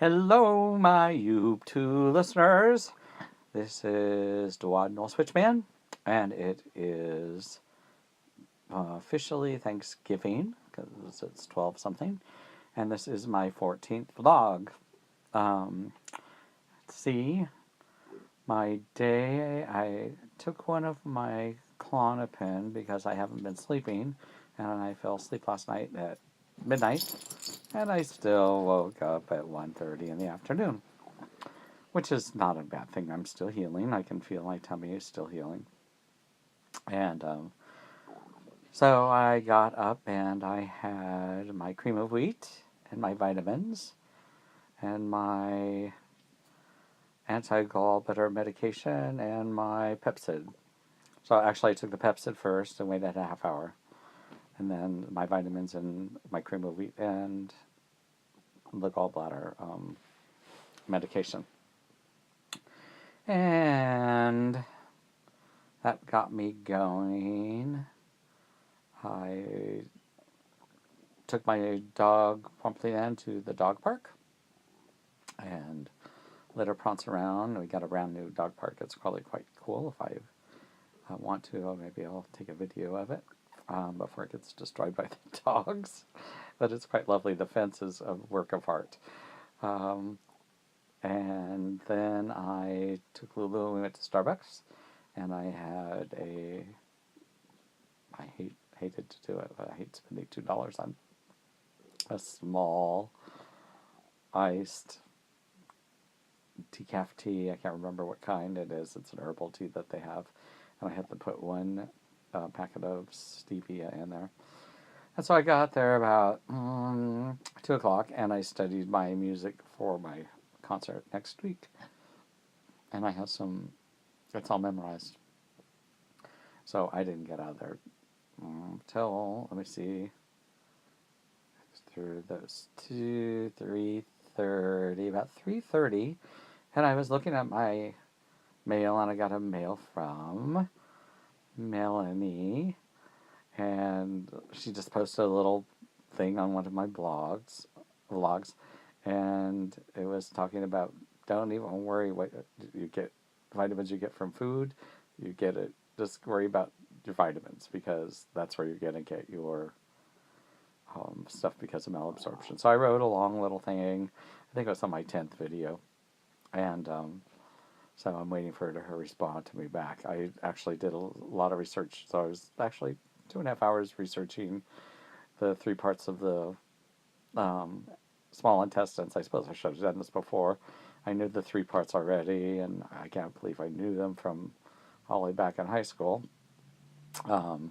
Hello, my YouTube listeners. This is DuodenalSwitchMan, and it is officially Thanksgiving because it's 12 something, and this is my 14th vlog. Let's see, my day. I took one of my Klonopin because I haven't been sleeping, and I fell asleep last night at midnight, and I still woke up at 1:30 in the afternoon. Which is not a bad thing. I'm still healing. I can feel my tummy is still healing. And so I got up and I had my cream of wheat and my vitamins and my anti-gallbladder medication and my Pepsid. So actually I took the Pepsid first and waited a half hour. And then my vitamins and my cream of wheat and the gallbladder medication. And that got me going. I took my dog promptly then to the dog park and let her prance around. We got a brand new dog park. It's probably quite cool. If I want to, maybe I'll take a video of it before it gets destroyed by the dogs. But it's quite lovely. The fence is a work of art. And then I took Lulu and we went to Starbucks, and I had I hated to do it, but I hate spending $2 on a small iced decaf tea. I can't remember what kind it is. It's an herbal tea that they have, and I had to put one packet of stevia in there. And so I got there about 2 o'clock, and I studied my music for my concert next week. And I have it's all memorized. So I didn't get out of there till, let me see, through those 3:30, about 3:30, and I was looking at my mail, and I got a mail from Melanie, and she just posted a little thing on one of my vlogs, and it was talking about, don't even worry what you get, vitamins you get from food, you get it, just worry about your vitamins, because that's where you're going to get your stuff because of malabsorption. So I wrote a long little thing. I think it was on my 10th video. And so I'm waiting for her to respond to me back. I actually did a lot of research. So I was actually 2.5 hours researching the 3 parts of the small intestines. I suppose I should have done this before. I knew the 3 parts already, and I can't believe I knew them from all the way back in high school. The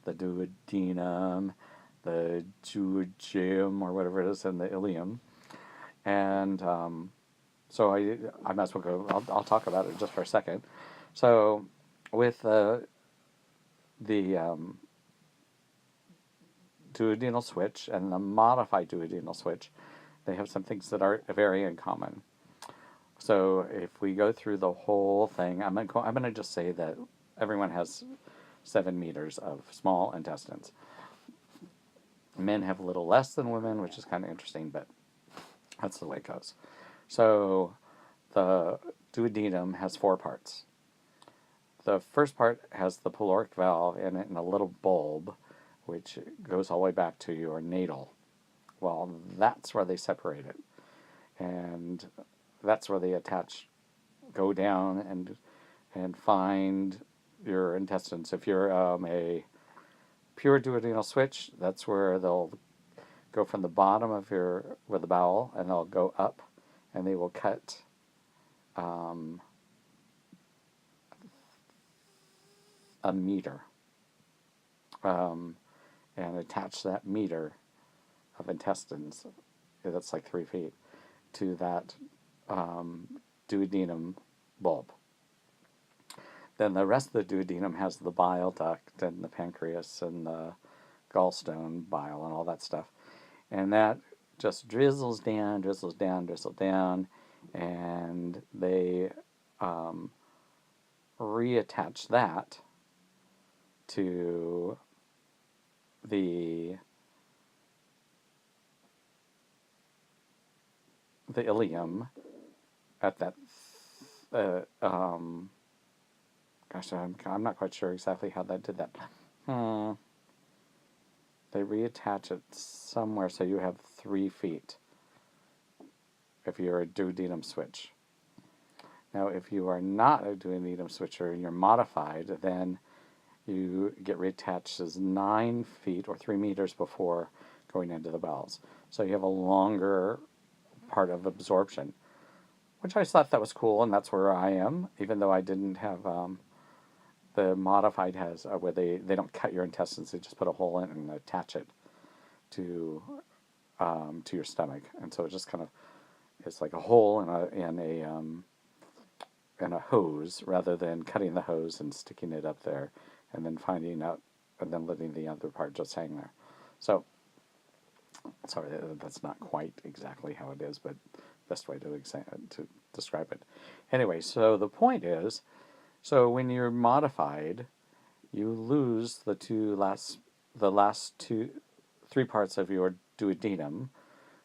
duodenum, the duodenum, or whatever it is, and the ileum. And so I might as well go, I'll talk about it just for a second. So with the duodenal switch and the modified duodenal switch, they have some things that are very in common. So if we go through the whole thing, I'm going to just say that everyone has 7 meters of small intestines. Men have a little less than women, which is kind of interesting, but that's the way it goes. So the duodenum has 4 parts. The first part has the pyloric valve in it and a little bulb, which goes all the way back to your navel. Well, that's where they separate it. And that's where they go down and find your intestines. If you're a pure duodenal switch, that's where they'll go from the bottom of the bowel, and they'll go up, and they will cut a meter and attach that meter of intestines, that's like 3 feet, to that duodenum bulb. Then the rest of the duodenum has the bile duct and the pancreas and the gallstone bile and all that stuff. And that just drizzles down, and they reattach that to the the ileum at that, gosh, I'm not quite sure exactly how that did that. They reattach it somewhere so you have 3 feet if you're a duodenum switch. Now, if you are not a duodenum switcher and you're modified, then you get reattached as 9 feet or 3 meters before going into the bowels. So you have a longer part of absorption, which I thought that was cool, and that's where I am, even though I didn't have, the modified has, where they don't cut your intestines, they just put a hole in and attach it to your stomach, and so it just kind of, it's like a hole in a hose, rather than cutting the hose and sticking it up there and then finding out and then letting the other part just hang there. So, sorry, that's not quite exactly how it is, but best way to describe it. Anyway, so the point is, so when you're modified, you lose the last 3 parts of your duodenum,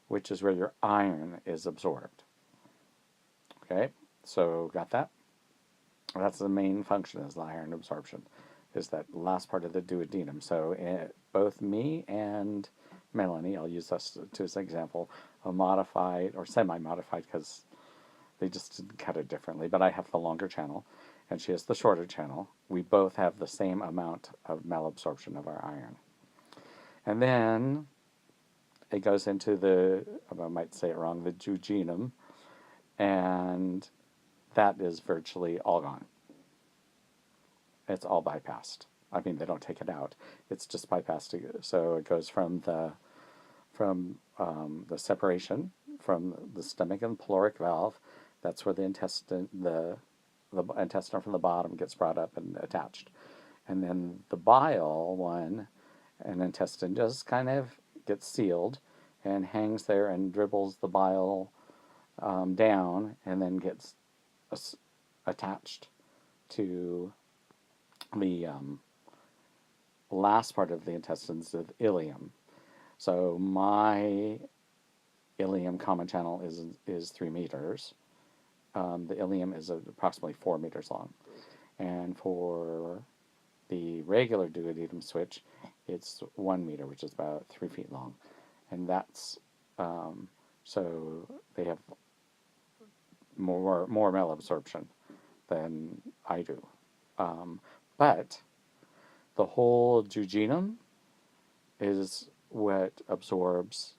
which is where your iron is absorbed. Okay, so got that? That's the main function, is the iron absorption, is that last part of the duodenum. So both me and Melanie, I'll use us as an example, a modified or semi-modified, because they just didn't cut it differently, but I have the longer channel and she has the shorter channel. We both have the same amount of malabsorption of our iron. And then it goes into the, I might say it wrong, the duodenum, and that is virtually all gone. It's all bypassed. I mean, they don't take it out. It's just bypassed. So it goes from the separation from the stomach and pyloric valve. That's where the intestine from the bottom gets brought up and attached. And then the bile one, an intestine just kind of gets sealed and hangs there and dribbles the bile down, and then gets attached to the last part of the intestines, the ileum. So my ileum common channel is 3 meters. The ileum is approximately 4 meters long. And for the regular duodenum switch, it's 1 meter, which is about 3 feet long. And that's, so they have more malabsorption than I do. But the whole duodenum is what absorbs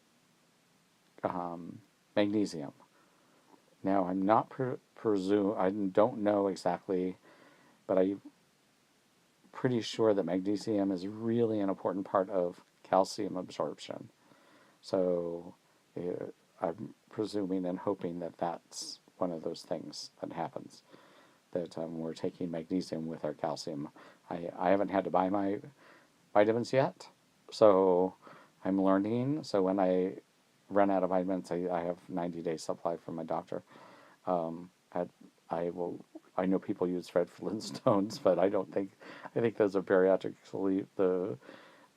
magnesium. Now, I'm not I don't know exactly, but I'm pretty sure that magnesium is really an important part of calcium absorption. So I'm presuming and hoping that that's one of those things that happens, that we're taking magnesium with our calcium. I haven't had to buy my vitamins yet, so I'm learning. So when I run out of vitamins, I have 90-day supply from my doctor. I know people use red Flintstones, but I think those are bariatric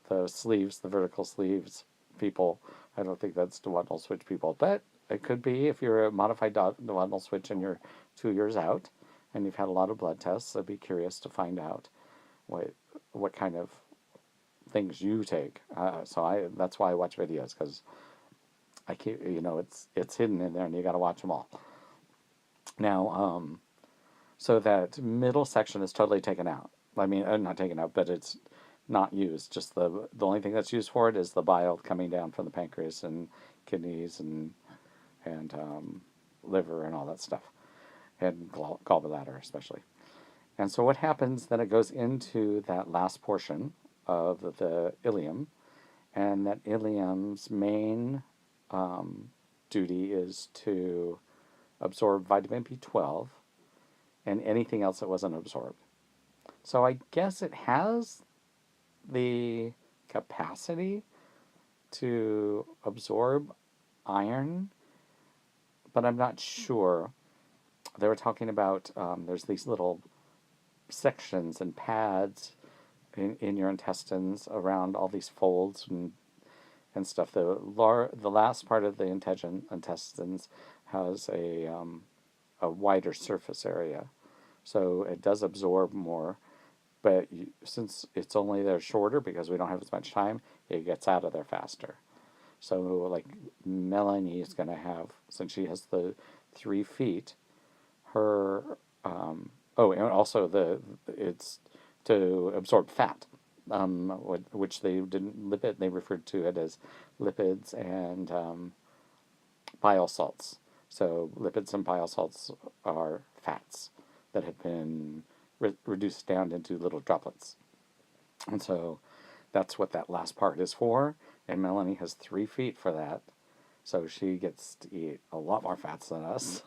the sleeves, the vertical sleeves people. I don't think that's duodenal switch people, but it could be if you're a modified duodenal switch and you're 2 years out and you've had a lot of blood tests. I'd be curious to find out what kind of things you take. So that's why I watch videos, because I keep, it's hidden in there and you got to watch them all. Now, so that middle section is totally taken out. I mean, not taken out, but it's not used. Just the only thing that's used for it is the bile coming down from the pancreas and kidneys and liver and all that stuff, and gallbladder especially. And so what happens, then it goes into that last portion of the ileum, and that ileum's main duty is to absorb vitamin B12 and anything else that wasn't absorbed. So I guess it has the capacity to absorb iron, but I'm not sure. They were talking about there's these little sections and pads in your intestines around all these folds, and and stuff. The last part of the intestines has a wider surface area, so it does absorb more. But since it's only there shorter because we don't have as much time, it gets out of there faster. So like Melanie is going to have, since she has the 3 feet, her oh, and also it's to absorb fat, which they didn't lipid. They referred to it as lipids and bile salts. So lipids and bile salts are fats that have been reduced down into little droplets, and so that's what that last part is for. And Melanie has 3 feet for that, so she gets to eat a lot more fats than us.